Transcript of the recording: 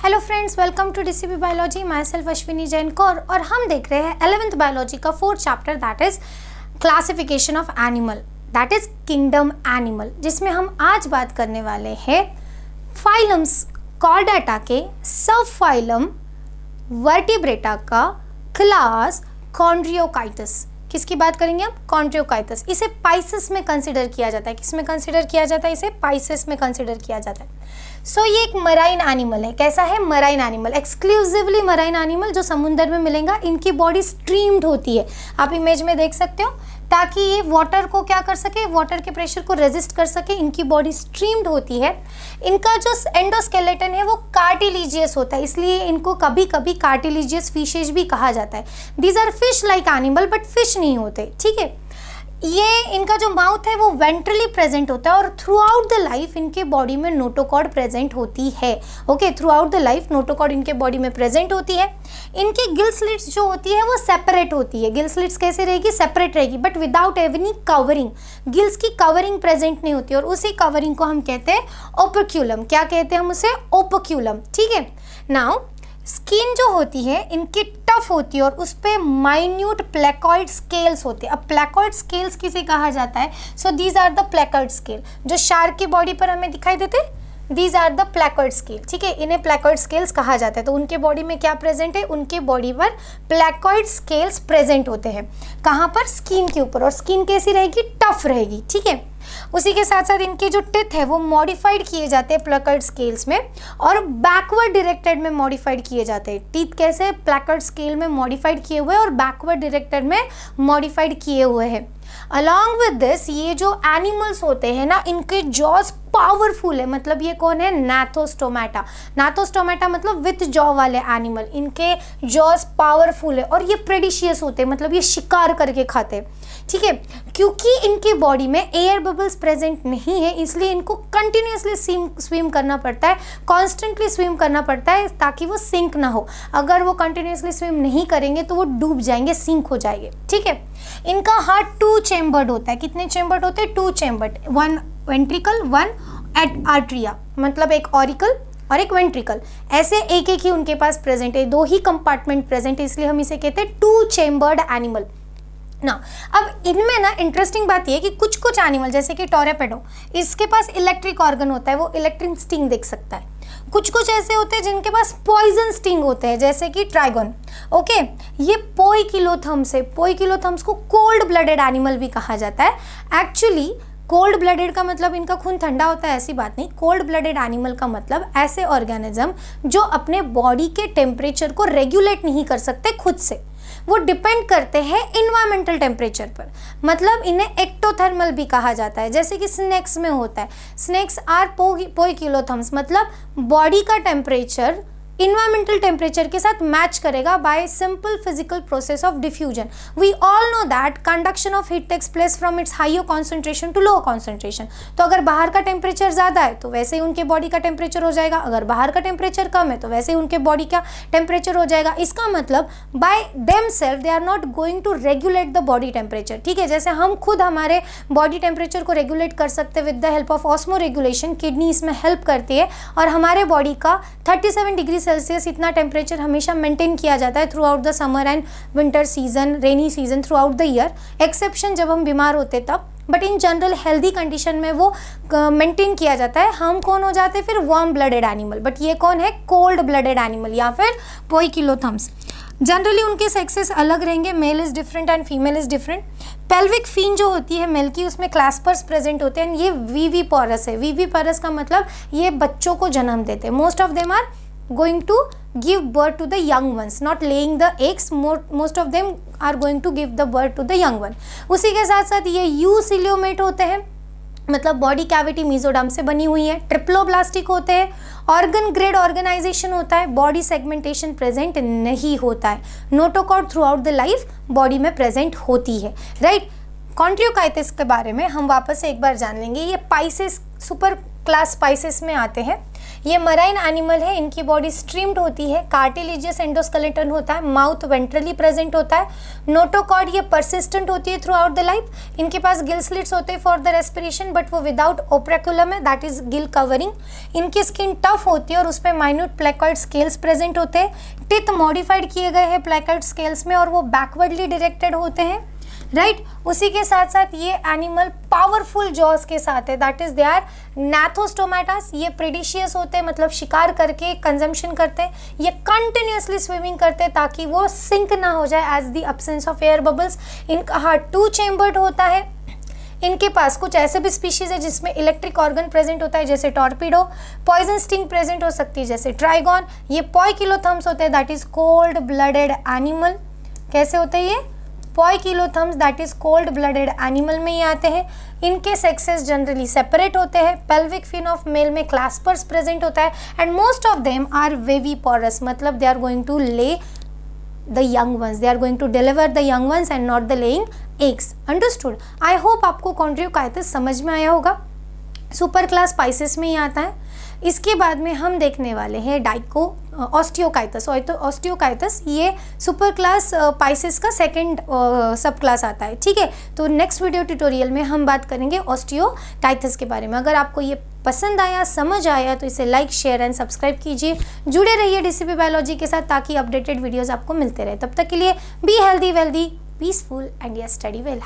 Hello friends, welcome to DCB biology. Myself Ashwini Jain Kaur और हम देख रहे हैं 11th बायोलॉजी का 4th chapter, that is classification of animal, that is kingdom animal, जिसमें हम आज बात करने वाले हैं फाइलम्स कॉर्डेटा के सब फाइलम वर्टिब्रेटा का क्लास कॉन्ड्रियोकाइटस। किसकी बात करेंगे हम? कॉन्ड्रियोकाइटस। इसे पाइसेस में कंसिडर किया जाता है। किस में कंसिडर किया जाता है? इसे पाइसेस में कंसिडर किया जाता है। सो ये एक मराइन एनिमल है। कैसा है? Marine animal, exclusively marine animal जो समुद्र में मिलेगा। इनकी बॉडी स्ट्रीम्ड होती है, आप इमेज में देख सकते हो, ताकि ये वाटर को क्या कर सके, वाटर के प्रेशर को रेजिस्ट कर सके। इनकी बॉडी स्ट्रीम्ड होती है। इनका जो एंडोस्केलेटन है वो कार्टिलिजियस होता है, इसलिए इनको कभी कभी कार्टिलिजियस फिशेज भी कहा जाता है। These are fish like animal but fish नहीं होते, ठीक है। ये इनका जो माउथ है वो वेंट्रली प्रेजेंट होता है और थ्रू आउट द लाइफ इनके बॉडी में नोटोकॉर्ड प्रेजेंट होती है। Okay, through out the life notochord इनके बॉडी में प्रेजेंट होती है। इनकी गिल स्लिट्स जो होती है वो सेपरेट होती है। गिल स्लिट्स कैसे रहेगी? सेपरेट रहेगी, but without any covering. Gills की कवरिंग प्रेजेंट नहीं होती और उसी कवरिंग को हम कहते हैं ओपक्यूलम। क्या कहते हैं हम उसे? ओपक्यूलम, ठीक है। नाउ स्किन जो होती है इनकी टफ होती है और उस पर माइन्यूट प्लेकॉइड स्केल्स होते हैं। अब प्लेकॉइड स्केल्स किसे कहा जाता है? So these are the placoid scale जो शार्क की बॉडी पर हमें दिखाई देते हैं। These are the placoid scale, ठीक है। इन्हें प्लेकॉइड स्केल्स कहा जाता है। तो उनके बॉडी में क्या प्रेजेंट है? उनके बॉडी पर प्लेकॉइड स्केल्स प्रेजेंट होते हैं। कहाँ पर? स्किन के ऊपर। और स्किन कैसी रहेगी? टफ रहेगी, ठीक है। उसी के साथ साथ इनके जो टिथ है वो मॉडिफाइड किए जाते हैं प्लेकॉइड स्केल्स में और बैकवर्ड डायरेक्टेड में मॉडिफाइड किए जाते हैं। टीथ कैसे? प्लेकॉइड स्केल में मॉडिफाइड किए हुए और बैकवर्ड डायरेक्टेड में मॉडिफाइड किए हुए हैं। अलॉन्ग विद दिस ये जो एनिमल्स होते हैं ना, इनके जॉज पावरफुल है। मतलब ये कौन है? नाथोस्टोमेटा। नाथोस्टोमेटा मतलब विथ जॉ वाले एनिमल। इनके जॉज पावरफुल है और ये प्रेडिशियस होते हैं, मतलब ये शिकार करके खाते हैं, ठीक है। क्योंकि इनके बॉडी में एयर बबल्स प्रेजेंट नहीं है, इसलिए इनको कंटिन्यूसली स्विम करना पड़ता है, कॉन्स्टेंटली स्विम करना पड़ता है ताकि वो सिंक ना हो। अगर वो कंटिन्यूसली स्विम नहीं करेंगे तो वो डूब जाएंगे, सिंक हो जाएंगे, ठीक है। इनका हार्ट 2 चेम्बर्ड होता है। कितने चेम्बर्ड होते हैं? 2 चेम्बर्ड, 1 वेंट्रिकल 1 आर्ट्रिया, मतलब एक ऑरिकल और एक वेंट्रिकल। ऐसे एक एक ही उनके पास प्रेजेंट है, 2 ही कंपार्टमेंट प्रेजेंट है, इसलिए हम इसे कहते हैं 2 चेम्बर्ड एनिमल ना। अब इनमें ना इंटरेस्टिंग बात यह है कि कुछ कुछ एनिमल जैसे कि टोरेपेडो, इसके पास इलेक्ट्रिक ऑर्गन होता है, वो इलेक्ट्रिक स्टिंग देख सकता है। कुछ कुछ ऐसे होते हैं जिनके पास पॉइजन स्टिंग होते हैं, जैसे कि ट्राइगन। ओके, ये पोइकिलोथर्म्स है। पोइकिलोथर्म्स को कोल्ड ब्लडेड एनिमल भी कहा जाता है। एक्चुअली कोल्ड ब्लडेड का मतलब इनका खून ठंडा होता है, ऐसी बात नहीं। कोल्ड ब्लडेड एनिमल का मतलब ऐसे ऑर्गेनिज्म जो अपने बॉडी के टेम्परेचर को रेगुलेट नहीं कर सकते खुद से, वो डिपेंड करते हैं इन्वायरमेंटल टेम्परेचर पर। मतलब इन्हें एक्टोथर्मल भी कहा जाता है, जैसे कि स्नेक्स में होता है। स्नेक्स आर पोइकिलोथर्म्स, मतलब बॉडी का टेम्परेचर इन्वायरमेंटल टेम्परेचर के साथ मैच करेगा by simple physical process of diffusion. We all know that conduction of heat takes place from its higher concentration to lower concentration. तो अगर बाहर का टेम्परेचर ज़्यादा है तो वैसे ही उनके बॉडी का टेम्परेचर हो जाएगा, अगर बाहर का टेम्परेचर कम है तो वैसे ही उनके बॉडी का टेम्परेचर हो जाएगा। इसका मतलब by themself they are not going to regulate the body temperature, ठीक है। जैसे हम खुद हमारे बॉडी टेम्परेचर को रेगुलेट कर सकते हैं with the help of osmo regulation, kidney इसमें हेल्प करती है और हमारे बॉडी का 37 डिग्री सेल्सियस इतना टेम्परेचर हमेशा मेंटेन किया जाता है through out the summer and winter season, rainy season, through out the year, exception जब हम बीमार होते तब, but in general healthy condition में वो मेंटेन किया जाता है। हम कौन हो जाते हैं फिर? Warm blooded animal. बट ये कौन है? कोल्ड ब्लडेड एनिमल या फिर पोइकिलोथर्म्स। जनरली उनके सेक्सेस अलग रहेंगे, male is different and female is different. Pelvic fin जो होती है मेल की, उसमें क्लैस्पर्स प्रेजेंट होते हैं। ये विविपोरस है। विविपोरस का मतलब ये बच्चों को जन्म देते हैं। Most of them are going to give birth to the young ones, not laying the eggs. Most of them are going to give the birth to the young one. उसी के साथ साथ ये यूसिलियोमेट होते हैं, मतलब बॉडी कैविटी मीजोडर्म से बनी हुई है। ट्रिप्लोब्लास्टिक होते हैं। ऑर्गन ग्रेड ऑर्गेनाइजेशन होता है। बॉडी सेगमेंटेशन प्रेजेंट नहीं होता है। Notochord through out the life body में प्रेजेंट होती है, राइट। कॉन्ड्रियोकाइटिस के बारे में हम वापस से एक बार जान लेंगे। ये पाइसेस, सुपर क्लास पाइसेस में आते हैं। ये मराइन एनिमल है, इनकी बॉडी स्ट्रीम्ड होती है, कार्टिलेजियस एंडोस्केलेटन होता है, माउथ वेंट्रली प्रेजेंट होता है, नोटोकॉर्ड ये परसिस्टेंट होती है थ्रू आउट द लाइफ, इनके पास गिल स्लिट्स होते हैं फॉर द रेस्पिरेशन बट वो विदाउट ओप्रेकुलम है, दैट इज गिल कवरिंग, इनकी स्किन टफ होती है और उसमें माइन्यूट प्लेकॉइड स्केल्स प्रेजेंट होते हैं, टिथ मॉडिफाइड किए गए हैं प्लेकॉइड स्केल्स में और वो बैकवर्डली डायरेक्टेड होते हैं, राइट। उसी के साथ साथ ये एनिमल पावरफुल जॉस के साथ है, दैट इज दे आर नैथोस्टोमेटास, ये प्रेडिशियस होते हैं, मतलब शिकार करके कंजम्पशन करते हैं, ये कंटिन्यूसली स्विमिंग करते हैं ताकि वो सिंक ना हो जाए as the absence of air bubbles. इनका हार्ट 2 चेम्बर्ड होता है। इनके पास कुछ ऐसे भी स्पीशीज है जिसमें इलेक्ट्रिक ऑर्गन प्रेजेंट होता है जैसे टॉर्पीडो, पॉइजन स्टिंग प्रेजेंट हो सकती है जैसे ट्राइगॉन, ये पॉइकिलोथम्स होते हैं that is cold blooded animal. कैसे होते हैं ये poikilotherms, that is cold blooded animal में ही आते हैं। इनके सेक्सेस जनरली सेपरेट होते हैं, पेल्विक फिन ऑफ मेल में क्लास्पर्स प्रेजेंट होता है and most of them are viviparous, मतलब they are going to lay the young ones, they are going to deliver the young ones and not the laying eggs. Understood? I hope आपको कॉन्ड्रियोकाइटिस समझ में आया होगा। Super class spices में ही आता है। इसके बाद में हम देखने वाले हैं डाइको ऑस्टियोकाइटस। ऑस्टियोकाइटस ये सुपर क्लास पाइसेस का सेकंड सब क्लास आता है, ठीक है। तो नेक्स्ट वीडियो ट्यूटोरियल में हम बात करेंगे ऑस्टियोकाइटस के बारे में। अगर आपको ये पसंद आया, समझ आया तो इसे लाइक, शेयर एंड सब्सक्राइब कीजिए। जुड़े रहिए डीसीपी बायोलॉजी के साथ ताकि अपडेटेड वीडियोस आपको मिलते रहे। तब तक के लिए be healthy, wealthy, peaceful and study well.